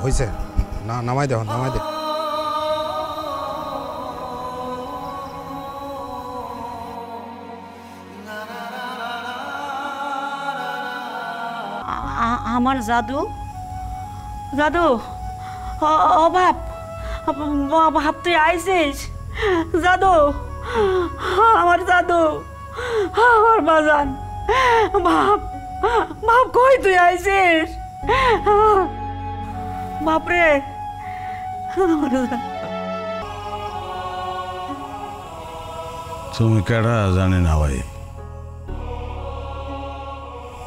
হয়েছে না, নামাই দে, নামাই দে। আমার জাদু জাদু অভাব ভাব তুই আইছিস জাদু, আমার জাদু, আমার বাজান ভাব ভাব কই তুই আইছিস বাপরে। তুমি কেডা জানি না ভাই,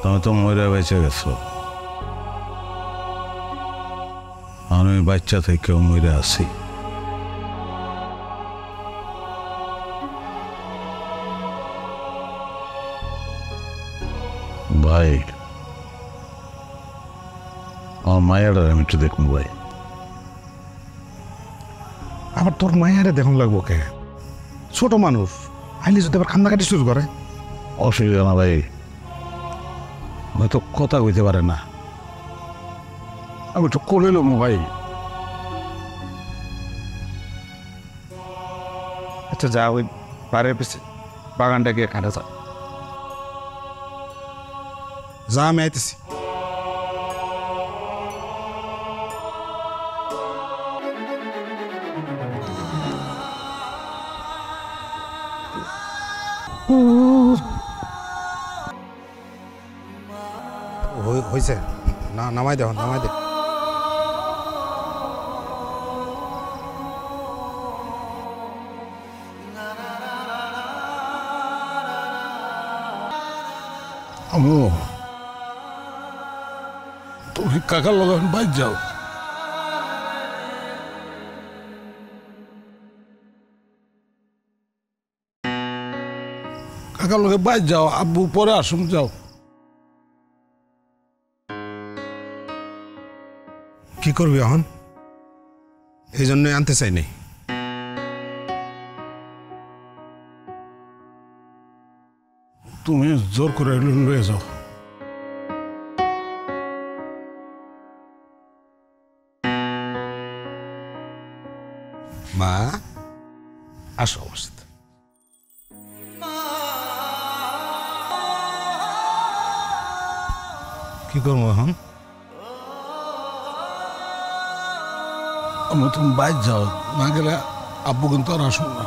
তুমি তো মরে বেঁচে গেছো, আমি বাচ্চা থেকেও মরে আছি। ভাই আমার মায়েরা আমি একটু দেখুন ভাই। আবার তোর মায়েরা দেখুন লাগবো কে? ছোট মানুষ আইলে যদি আবার কান্নাকাটি শুরু করে। অসুবিধা না ভাই, হয়তো কথা কইতে পারে না, আমি একটু করে এলো ভাই। আচ্ছা যা, ওই বাড়ির পিছিয়ে বাগানটা গিয়ে কাটা যা, আমি আইতেছি। হয়েছে না, নামাই দে, নামাই দে। আমো তুমি কাকার লগে বাইর যাও, কাকার লগে বাইর যাও, আব্বু পরে আসুন যাও। কি করবি এখন? এই জন্যই আনতে চাই নাই। তুমি জোর করে লয়ে যাও। মা আসো আমার সাথে। কি করবো এখন? আমি তুমি বাইর যাও, না গেলে আব্বু কিন্তু আর আসুন না।